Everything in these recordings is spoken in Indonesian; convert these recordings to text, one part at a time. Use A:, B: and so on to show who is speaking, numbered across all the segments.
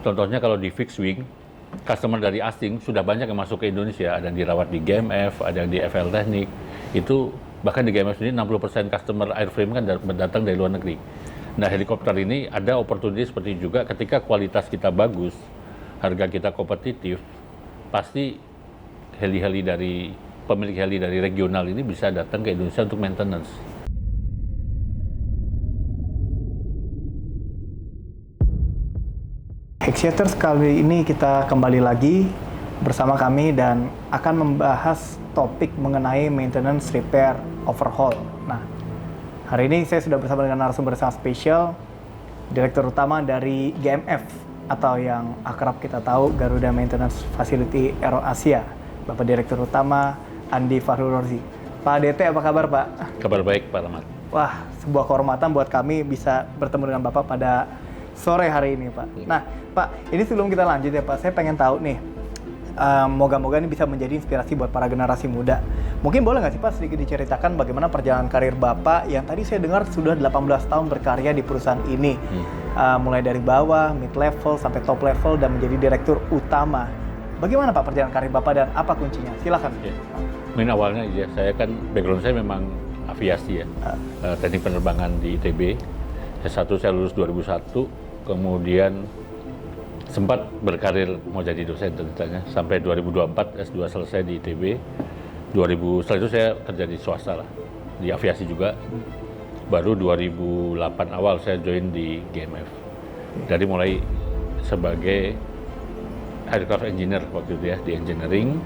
A: Contohnya kalau di fixed wing, customer dari asing sudah banyak yang masuk ke Indonesia, ada yang dirawat di GMF, ada yang di FL Teknik. Itu bahkan di GMF sendiri 60% customer airframe kan datang dari luar negeri. Nah, helikopter ini ada opportunity seperti juga ketika kualitas kita bagus, harga kita kompetitif, pasti heli-heli dari pemilik heli dari regional ini bisa datang ke Indonesia untuk maintenance.
B: Hexiators, kali ini kita kembali lagi bersama kami dan akan membahas topik mengenai maintenance, repair, overhaul. Nah, hari ini saya sudah bersama dengan narasumber sangat spesial, Direktur Utama dari GMF atau yang akrab kita tahu Garuda Maintenance Facility Aero Asia, Bapak Direktur Utama Andi Fahrurozi. Pak DT, apa kabar Pak?
A: Kabar baik Pak Rahmat.
B: Wah, sebuah kehormatan buat kami bisa bertemu dengan Bapak pada sore hari ini Pak. Nah Pak, ini sebelum kita lanjut ya Pak, saya pengen tahu nih, moga-moga ini bisa menjadi inspirasi buat para generasi muda. Mungkin boleh nggak sih Pak sedikit diceritakan bagaimana perjalanan karir Bapak yang tadi saya dengar sudah 18 tahun berkarya di perusahaan ini. Mulai dari bawah, mid level, sampai top level dan menjadi direktur utama. Bagaimana Pak perjalanan karir Bapak dan apa kuncinya? Silakan.
A: Ya. Mungkin awalnya ya, saya kan background saya memang aviasi ya, teknik penerbangan di ITB. S1 saya lulus 2001, kemudian sempat berkarir mau jadi dosen ceritanya sampai 2024 S2 selesai di ITB. Setelah itu saya kerja di swasta lah, di aviasi juga. Baru 2008 awal saya join di GMF. Dari mulai sebagai aircraft engineer waktu itu ya, di engineering.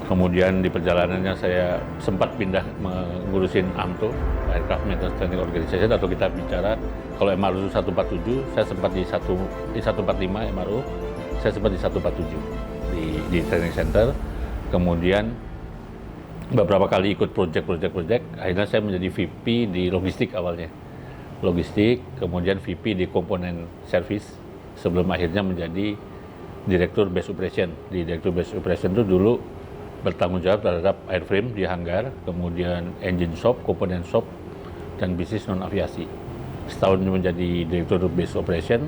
A: Kemudian di perjalanannya saya sempat pindah mengurusin AMTO, Aircraft Maintenance Training Organization, atau kita bicara kalau MRO 147, saya sempat di 145 MRO, saya sempat di 147 di training center. Kemudian beberapa kali ikut project, akhirnya saya menjadi VP di logistik awalnya. Logistik, kemudian VP di komponen service, sebelum akhirnya menjadi Direktur Base Operation. Di Direktur Base Operation itu dulu bertanggung jawab terhadap airframe di hanggar, kemudian engine shop, komponen shop, dan bisnis non-aviasi. Setahun menjadi Direktur Base Operation,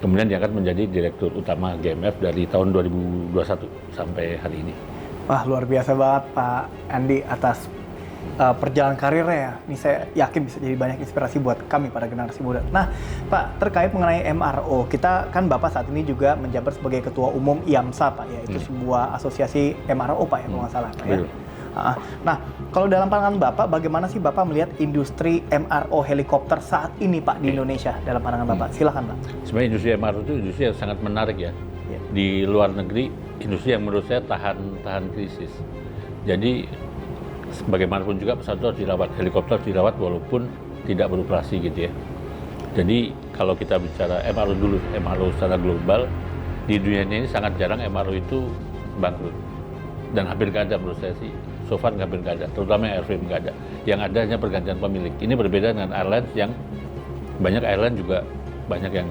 A: kemudian diangkat menjadi Direktur Utama GMF dari tahun 2021 sampai hari ini.
B: Wah, luar biasa banget Pak Andi atas perjalanan karirnya ya. Ini saya yakin bisa jadi banyak inspirasi buat kami para generasi muda. Nah, Pak, terkait mengenai MRO, kita kan Bapak saat ini juga menjabat sebagai Ketua Umum IAMSA Pak ya. Itu sebuah asosiasi MRO Pak ya, kalau nggak salah Pak ya. Nah, kalau dalam pandangan Bapak, bagaimana sih Bapak melihat industri MRO helikopter saat ini Pak di Indonesia dalam pandangan Bapak? Silakan Pak.
A: Sebenarnya industri MRO itu industri yang sangat menarik ya. Di luar negeri, industri yang menurut saya tahan krisis. Jadi bagaimanapun juga pesawat itu harus dirawat, helikopter harus dirawat walaupun tidak beroperasi gitu ya. Jadi kalau kita bicara MRO dulu, MRO secara global, di dunia ini sangat jarang MRO itu bangkrut. Dan hampir nggak ada menurut saya sih, so far hampir nggak ada, terutama airframe nggak ada. Yang ada hanya pergantian pemilik. Ini berbeda dengan airlines yang banyak airline juga banyak yang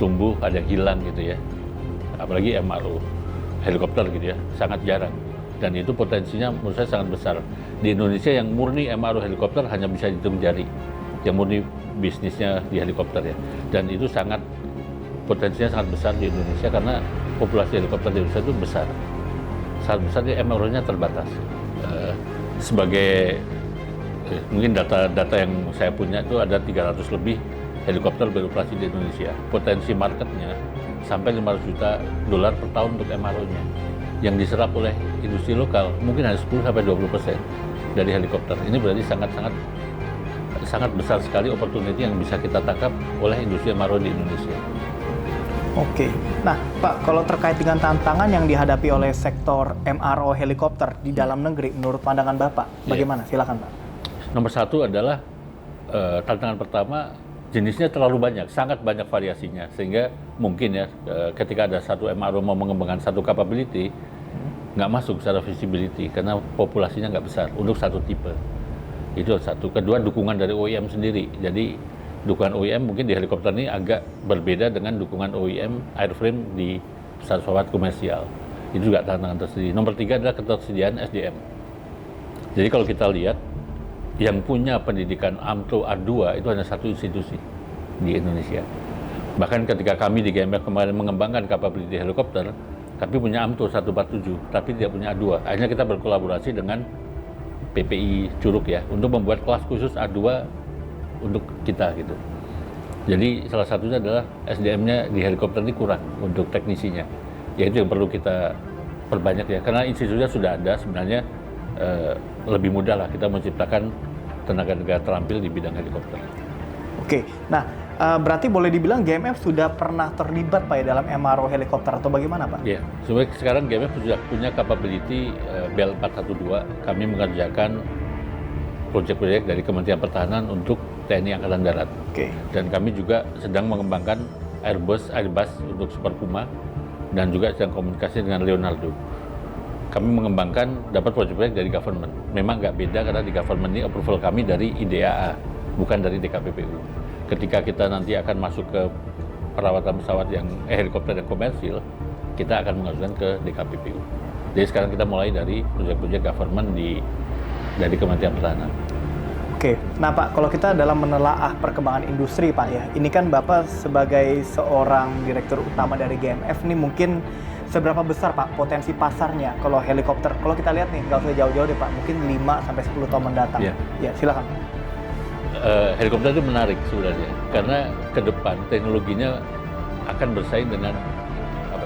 A: tumbuh, ada yang hilang gitu ya. Apalagi MRO helikopter gitu ya, sangat jarang. Dan itu potensinya menurut saya sangat besar. Di Indonesia yang murni MRO helikopter hanya bisa dihitung jari, yang murni bisnisnya di helikopter ya. Dan itu potensinya sangat besar di Indonesia karena populasi helikopter di Indonesia itu besar. Sangat besar, di MRO-nya terbatas. Mungkin data yang saya punya itu ada 300 lebih helikopter beroperasi di Indonesia. Potensi marketnya sampai $500 juta per tahun untuk MRO-nya. Yang diserap oleh industri lokal mungkin hanya 10-20% dari helikopter. Ini berarti sangat besar sekali opportunity yang bisa kita tangkap oleh industri MRO di Indonesia.
B: Oke. Nah, Pak, kalau terkait dengan tantangan yang dihadapi oleh sektor MRO helikopter di dalam negeri, menurut pandangan Bapak, bagaimana? Silakan Pak.
A: Nomor satu adalah tantangan pertama, jenisnya terlalu banyak, sangat banyak variasinya, sehingga mungkin ya ketika ada satu MRO mau mengembangkan satu capability, nggak masuk secara visibility karena populasinya nggak besar untuk satu tipe. Itu satu. Kedua, dukungan dari OEM sendiri. Jadi dukungan OEM mungkin di helikopter ini agak berbeda dengan dukungan OEM airframe di pesawat komersial. Itu juga tantangan tersendiri. Nomor tiga adalah ketersediaan SDM. Jadi kalau kita lihat, yang punya pendidikan AMTO A2 itu hanya satu institusi di Indonesia. Bahkan ketika kami di GMF kemarin mengembangkan capability helikopter, kami punya AMTO 147, tapi tidak punya A2. Akhirnya kita berkolaborasi dengan PPI Curug ya, untuk membuat kelas khusus A2 untuk kita gitu. Jadi salah satunya adalah SDM-nya di helikopter ini kurang untuk teknisinya. Ya itu yang perlu kita perbanyak ya, karena institusinya sudah ada sebenarnya, lebih mudah lah kita menciptakan tenaga kerja terampil di bidang helikopter.
B: Oke, nah berarti boleh dibilang GMF sudah pernah terlibat Pak ya dalam MRO helikopter atau bagaimana Pak?
A: Ya, sebenarnya sekarang GMF sudah punya capability Bell 412. Kami mengerjakan proyek-proyek dari Kementerian Pertahanan untuk TNI Angkatan Darat.
B: Oke.
A: Dan kami juga sedang mengembangkan Airbus untuk Super Puma dan juga sedang komunikasi dengan Leonardo. Kami mengembangkan dapat proyek-proyek dari government. Memang nggak beda karena di government ini approval kami dari IDAA, bukan dari DKPPU. Ketika kita nanti akan masuk ke perawatan pesawat yang helikopter yang komersil, kita akan mengajukan ke DKPPU. Jadi sekarang kita mulai dari proyek-proyek government dari Kementerian Pertahanan.
B: Oke, nah Pak, kalau kita dalam menelaah perkembangan industri Pak ya, ini kan Bapak sebagai seorang direktur utama dari GMF nih mungkin seberapa besar Pak potensi pasarnya kalau helikopter? Kalau kita lihat nih, nggak usah jauh-jauh deh Pak, mungkin 5-10 tahun mendatang.
A: Ya.
B: Ya, silakan.
A: Helikopter itu menarik sebenarnya, karena ke depan teknologinya akan bersaing dengan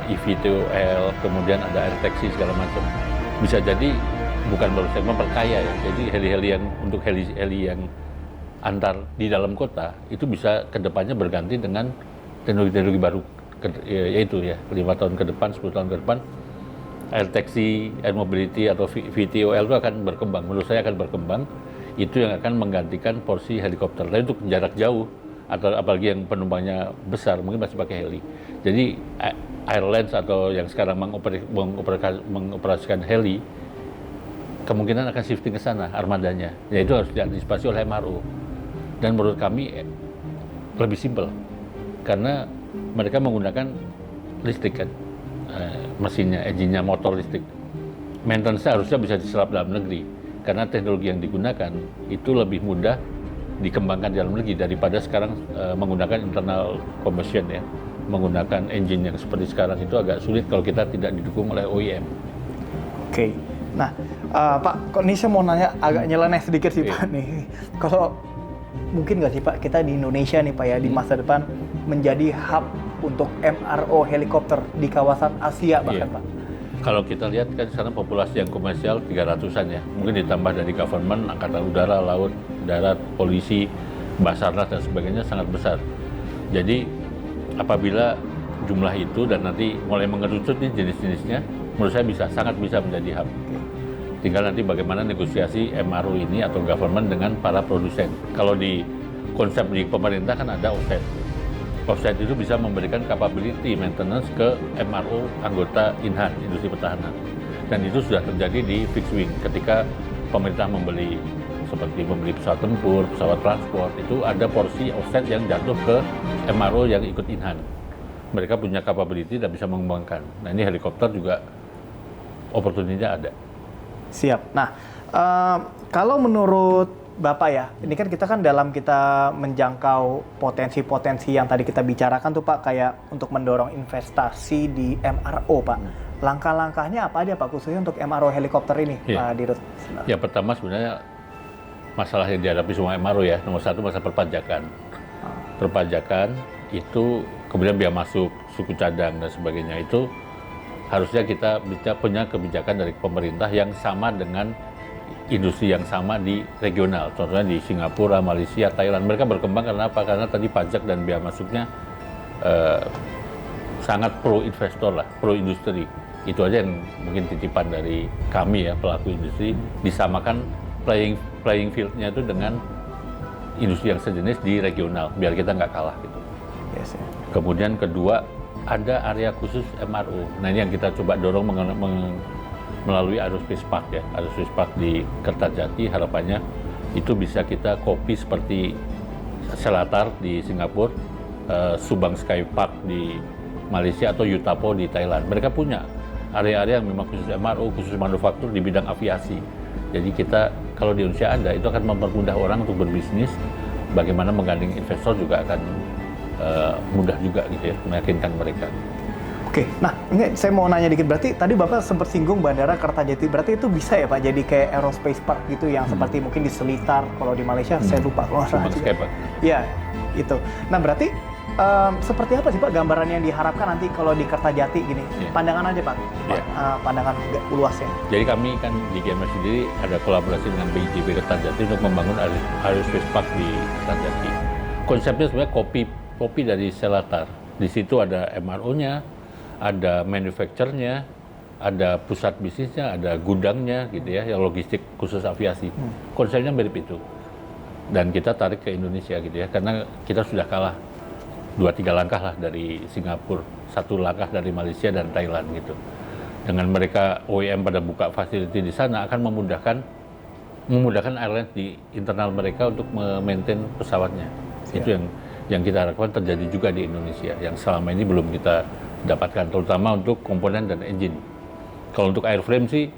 A: eVTOL, kemudian ada air taxi segala macam. Bisa jadi bukan baru segmen perkaya ya, jadi heli-heli yang untuk heli yang antar di dalam kota itu bisa ke depannya berganti dengan teknologi-teknologi baru, yaitu ya 5 tahun ke depan, 10 tahun ke depan air taxi, air mobility atau VTOL itu akan berkembang. Menurut saya akan berkembang, itu yang akan menggantikan porsi helikopter. Tapi untuk jarak jauh atau apalagi yang penumpangnya besar mungkin masih pakai heli. Jadi airlines atau yang sekarang mengoperasikan heli kemungkinan akan shifting ke sana armadanya. Ya itu harus diantisipasi oleh MRO. Dan menurut kami lebih simpel karena mereka menggunakan listrik kan, mesinnya, engine-nya, motor listrik. Maintenance harusnya bisa diserap dalam negeri karena teknologi yang digunakan itu lebih mudah dikembangkan di dalam negeri daripada sekarang menggunakan internal combustion ya, menggunakan engine yang seperti sekarang itu agak sulit kalau kita tidak didukung oleh OEM.
B: Oke. Nah, Pak, kok ini saya mau nanya agak nyeleneh sedikit sih Pak nih. Kalau mungkin nggak sih Pak, kita di Indonesia nih Pak ya, di masa depan menjadi hub untuk MRO helikopter di kawasan Asia bahkan Pak?
A: Kalau kita lihat kan sekarang populasi yang komersial 300-an ya, mungkin ditambah dari government, angkatan udara, laut, darat, polisi, Basarnas dan sebagainya sangat besar. Jadi apabila jumlah itu dan nanti mulai mengerucut nih jenis-jenisnya, menurut saya sangat bisa menjadi hub. Tinggal nanti bagaimana negosiasi MRO ini atau government dengan para produsen. Kalau di konsep di pemerintah kan ada offset. Offset itu bisa memberikan capability maintenance ke MRO anggota Inhan, industri pertahanan. Dan itu sudah terjadi di fixed wing ketika pemerintah membeli pesawat tempur, pesawat transport, itu ada porsi offset yang jatuh ke MRO yang ikut Inhan. Mereka punya capability dan bisa mengembangkan. Nah ini helikopter juga opportunity-nya ada.
B: Siap. Nah, kalau menurut Bapak ya, ini kan kita menjangkau potensi-potensi yang tadi kita bicarakan tuh Pak, kayak untuk mendorong investasi di MRO Pak. Langkah-langkahnya apa aja Pak, khususnya untuk MRO helikopter ini Pak Dirut?
A: Ya pertama sebenarnya masalah yang dihadapi semua MRO ya, nomor satu masalah perpajakan. Perpajakan itu kemudian biaya masuk, suku cadang dan sebagainya itu harusnya kita punya kebijakan dari pemerintah yang sama dengan industri yang sama di regional, contohnya di Singapura, Malaysia, Thailand. Mereka berkembang karena apa? Karena tadi pajak dan biaya masuknya sangat pro investor lah, pro industri. Itu aja yang mungkin titipan dari kami ya, pelaku industri, disamakan playing field-nya itu dengan industri yang sejenis di regional, biar kita nggak kalah gitu.
B: Yes, ya.
A: Kemudian kedua, ada area khusus MRO. Nah ini yang kita coba dorong melalui Aerospace Park ya, Aerospace Park di Kertajati. Harapannya itu bisa kita copy seperti Selatar di Singapura, Subang Sky Park di Malaysia atau Utapo di Thailand. Mereka punya area-area yang memang khusus MRO, khusus manufaktur di bidang aviasi. Jadi kita kalau di Indonesia ada, itu akan mempermudah orang untuk berbisnis. Bagaimana menggandeng investor juga akan mudah juga gitu ya, meyakinkan mereka.
B: Oke, nah ini saya mau nanya dikit, berarti tadi Bapak sempat singgung Bandara Kertajati, berarti itu bisa ya Pak jadi kayak aerospace park gitu yang seperti mungkin di Selitar, kalau di Malaysia saya lupa kalau nggak salah.
A: Pak.
B: Iya, itu. Nah berarti seperti apa sih Pak gambaran yang diharapkan nanti kalau di Kertajati gini? Pandangan aja Pak, pandangan luasnya.
A: Jadi kami kan di GMS sendiri ada kolaborasi dengan BIJB Kertajati untuk membangun aerospace park di Kertajati. Konsepnya sebenarnya kopi dari Selatar. Di situ ada MRO-nya, ada manufacture-nya, ada pusat bisnisnya, ada gudangnya gitu ya, yang logistik khusus aviasi. Konsepnya mirip itu. Dan kita tarik ke Indonesia gitu ya, karena kita sudah kalah 2-3 langkah lah dari Singapura, 1 langkah dari Malaysia dan Thailand gitu. Dengan mereka OEM pada buka facility di sana akan memudahkan airlines di internal mereka untuk memaintain pesawatnya. Itu yang kita harapkan terjadi juga di Indonesia, yang selama ini belum kita dapatkan, terutama untuk komponen dan engine. Kalau untuk airframe sih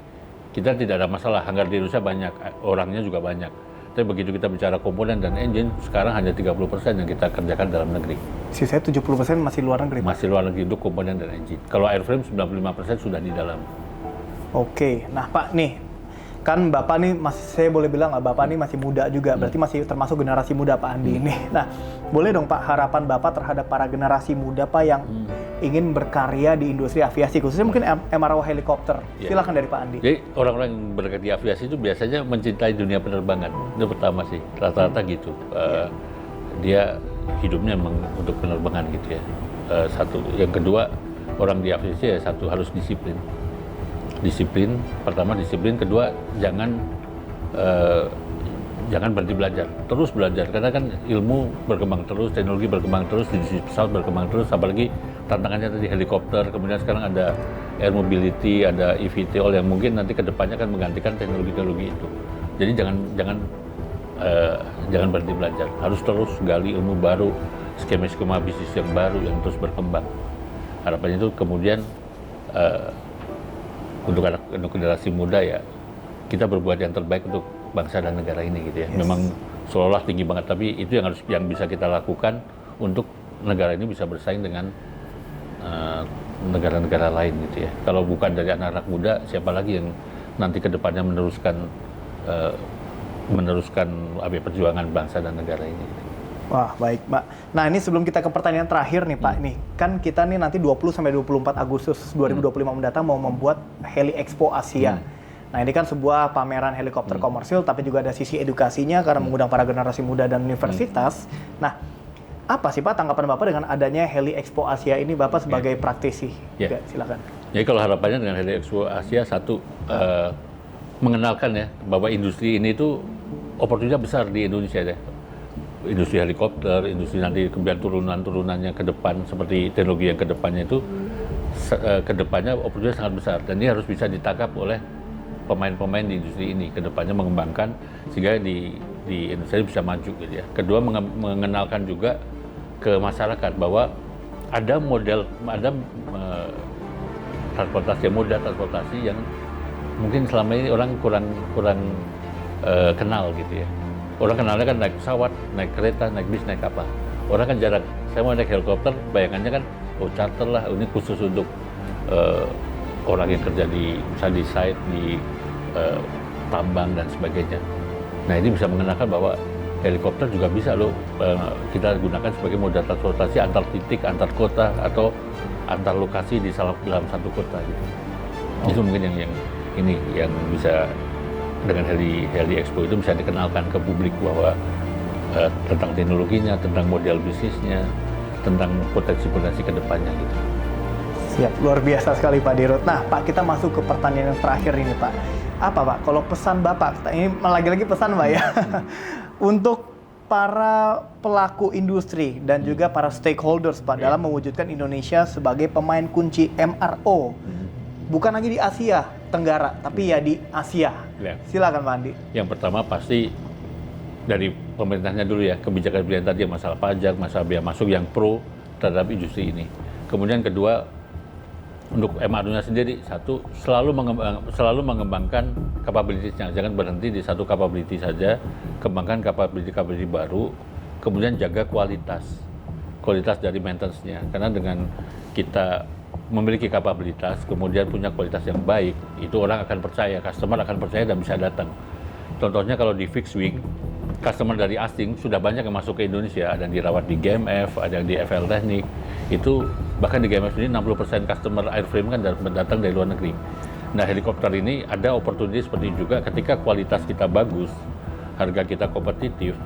A: kita tidak ada masalah, hangar di Indonesia banyak, orangnya juga banyak. Tapi begitu kita bicara komponen dan engine, sekarang hanya 30% yang kita kerjakan dalam negeri.
B: Sisanya 70% masih luar negeri, Pak?
A: Masih luar negeri untuk komponen dan engine. Kalau airframe 95% sudah di dalam.
B: Oke, nah Pak nih, kan Bapak nih masih, saya boleh bilang nggak, Bapak nih masih muda juga, berarti masih termasuk generasi muda Pak Andi ini. Nah, boleh dong Pak harapan Bapak terhadap para generasi muda Pak yang ingin berkarya di industri aviasi, khususnya mungkin MRO helikopter. Silakan dari Pak Andi.
A: Jadi orang-orang yang berkarya di aviasi itu biasanya mencintai dunia penerbangan. Itu pertama sih, rata-rata gitu. Dia hidupnya memang untuk penerbangan gitu ya. Satu. Yang kedua, orang di aviasi ya satu harus disiplin. Pertama disiplin, kedua jangan berhenti belajar, terus belajar, karena kan ilmu berkembang terus, teknologi berkembang terus, jenis pesawat berkembang terus, apalagi tantangannya tadi helikopter, kemudian sekarang ada air mobility, ada eVTOL yang mungkin nanti kedepannya akan menggantikan teknologi-teknologi itu. Jadi jangan berhenti belajar, harus terus gali ilmu baru, skema-skema bisnis yang baru yang terus berkembang. Harapannya itu kemudian untuk generasi muda ya, kita berbuat yang terbaik untuk bangsa dan negara ini gitu ya. Memang seolah tinggi banget, tapi itu yang bisa kita lakukan untuk negara ini bisa bersaing dengan negara-negara lain gitu ya. Kalau bukan dari anak-anak muda, siapa lagi yang nanti kedepannya meneruskan perjuangan bangsa dan negara ini.
B: Wah, baik, Pak. Nah, ini sebelum kita ke pertanyaan terakhir nih, Pak. Nih, kan kita nih nanti 20-24 Agustus 2025 mendatang mau membuat Heli Expo Asia. Nah, ini kan sebuah pameran helikopter komersil, tapi juga ada sisi edukasinya karena mengundang para generasi muda dan universitas. Nah, apa sih Pak tanggapan Bapak dengan adanya Heli Expo Asia ini, Bapak sebagai praktisi? Ya, silakan.
A: Jadi kalau harapannya dengan Heli Expo Asia, satu, mengenalkan ya, bahwa industri ini itu opportunity besar di Indonesia ya. Industri helikopter, industri nanti kemudian turunan-turunannya ke depan, seperti teknologi yang ke depannya itu, ke depannya opportunity sangat besar. Dan ini harus bisa ditangkap oleh pemain-pemain di industri ini, ke depannya mengembangkan, sehingga di Indonesia bisa maju gitu ya. Kedua, mengenalkan juga ke masyarakat bahwa ada moda transportasi yang mungkin selama ini orang kurang kenal gitu ya. Orang kenalnya kan naik pesawat, naik kereta, naik bis, naik apa. Orang kan jarang. Saya mau naik helikopter, bayangannya kan, charter lah, ini khusus untuk orang yang kerja misalnya di site, di tambang dan sebagainya. Nah, ini bisa mengenalkan bahwa helikopter juga bisa loh kita gunakan sebagai moda transportasi antar titik, antar kota, atau antar lokasi dalam satu kota gitu. Itu mungkin yang bisa dengan Heli Expo itu bisa dikenalkan ke publik bahwa tentang teknologinya, tentang model bisnisnya, tentang potensi-potensi ke depannya gitu.
B: Siap, luar biasa sekali Pak Dirut. Nah Pak, kita masuk ke pertanyaan yang terakhir ini Pak. Apa Pak, kalau pesan Bapak, ini lagi-lagi pesan Pak ya, untuk para pelaku industri dan juga para stakeholders Pak dalam mewujudkan Indonesia sebagai pemain kunci MRO. Bukan lagi di Asia Tenggara, tapi ya di Asia. Silakan Pak Andi.
A: Yang pertama pasti dari pemerintahnya dulu ya, kebijakan tadi masalah pajak, masalah biaya masuk yang pro terhadap industri ini. Kemudian kedua, untuk MRO-nya sendiri, satu, selalu mengembangkan capabilities-nya. Jangan berhenti di satu capability saja, kembangkan capability baru, kemudian jaga kualitas. kualitas dari maintenance-nya. Karena dengan kita memiliki kapabilitas, kemudian punya kualitas yang baik, itu orang akan percaya, customer akan percaya dan bisa datang. Contohnya kalau di fixed wing, customer dari asing sudah banyak yang masuk ke Indonesia, ada yang dirawat di GMF, ada yang di FL Teknik, itu bahkan di GMF ini 60% customer airframe kan datang dari luar negeri. Nah, helikopter ini ada opportunity seperti ini juga, ketika kualitas kita bagus, harga kita kompetitif,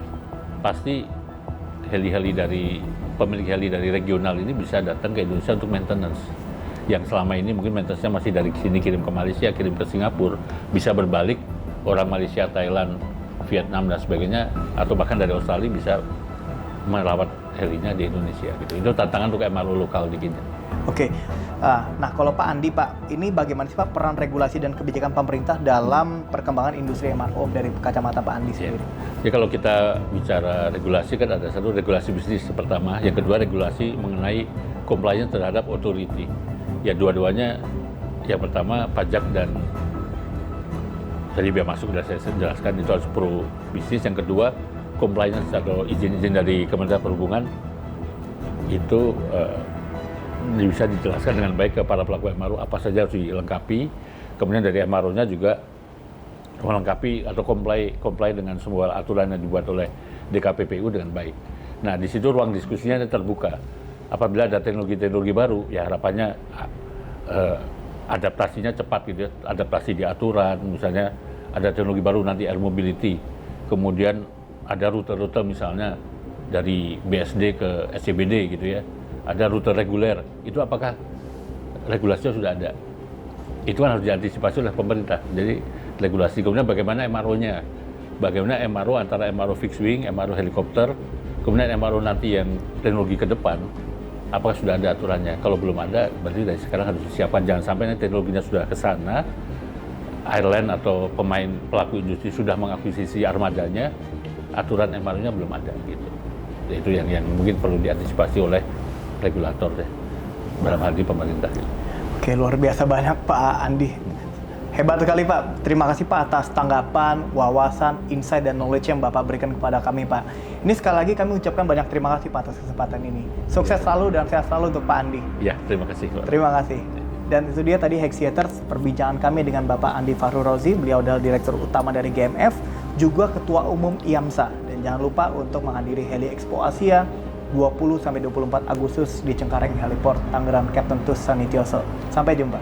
A: pasti pemilik heli dari regional ini bisa datang ke Indonesia untuk maintenance. Yang selama ini mungkin maintenance-nya masih dari sini kirim ke Malaysia, kirim ke Singapura, bisa berbalik orang Malaysia, Thailand, Vietnam dan sebagainya, atau bahkan dari Australia bisa merawat helinya di Indonesia gitu. Itu tantangan untuk MRO lokal di kita.
B: Oke. Nah, kalau Pak Andi, Pak, ini bagaimana sih Pak peran regulasi dan kebijakan pemerintah dalam perkembangan industri MRO dari kacamata Pak Andi sendiri?
A: Ya, kalau kita bicara regulasi kan ada satu regulasi bisnis pertama, yang kedua regulasi mengenai compliance terhadap authority. Ya, dua-duanya, yang pertama pajak dan jadi biaya masuk sudah saya jelaskan itu harus pro bisnis. Yang kedua compliance atau izin-izin dari Kementerian Perhubungan itu bisa dijelaskan dengan baik ke para pelaku MRO apa saja harus dilengkapi. Kemudian dari MRO-nya juga melengkapi atau comply dengan semua aturan yang dibuat oleh DKPPU dengan baik. Nah, di situ ruang diskusinya terbuka. Apabila ada teknologi-teknologi baru, ya harapannya adaptasinya cepat gitu ya, adaptasi di aturan, misalnya ada teknologi baru nanti air mobility, kemudian ada rute-rute misalnya dari BSD ke SCBD gitu ya, ada rute reguler, itu apakah regulasinya sudah ada? Itu kan harus diantisipasi oleh pemerintah. Jadi regulasi, kemudian bagaimana MRO-nya, bagaimana MRO antara MRO fixed wing, MRO helikopter, kemudian MRO nanti yang teknologi ke depan, apakah sudah ada aturannya? Kalau belum ada, berarti dari sekarang harus disiapkan. Jangan sampai nanti teknologinya sudah ke sana, airline atau pemain pelaku industri sudah mengakuisisi armadanya, aturan MRO-nya belum ada gitu. Itu yang mungkin perlu diantisipasi oleh regulator deh, dalam hal ini pemerintah.
B: Oke, luar biasa banyak Pak Andi. Hebat sekali Pak. Terima kasih Pak atas tanggapan, wawasan, insight, dan knowledge yang Bapak berikan kepada kami Pak. Ini sekali lagi kami ucapkan banyak terima kasih Pak atas kesempatan ini. Sukses selalu dan sehat selalu untuk Pak Andi.
A: Ya, terima kasih Pak.
B: Terima kasih. Dan itu dia tadi Hexiators, perbincangan kami dengan Bapak Andi Fahru Rozi. Beliau adalah Direktur Utama dari GMF, juga Ketua Umum IAMSA. Dan jangan lupa untuk menghadiri Heli Expo Asia 20-24 Agustus di Cengkareng Heliport, Tangerang, Captain Tus Sanitioso. Sampai jumpa.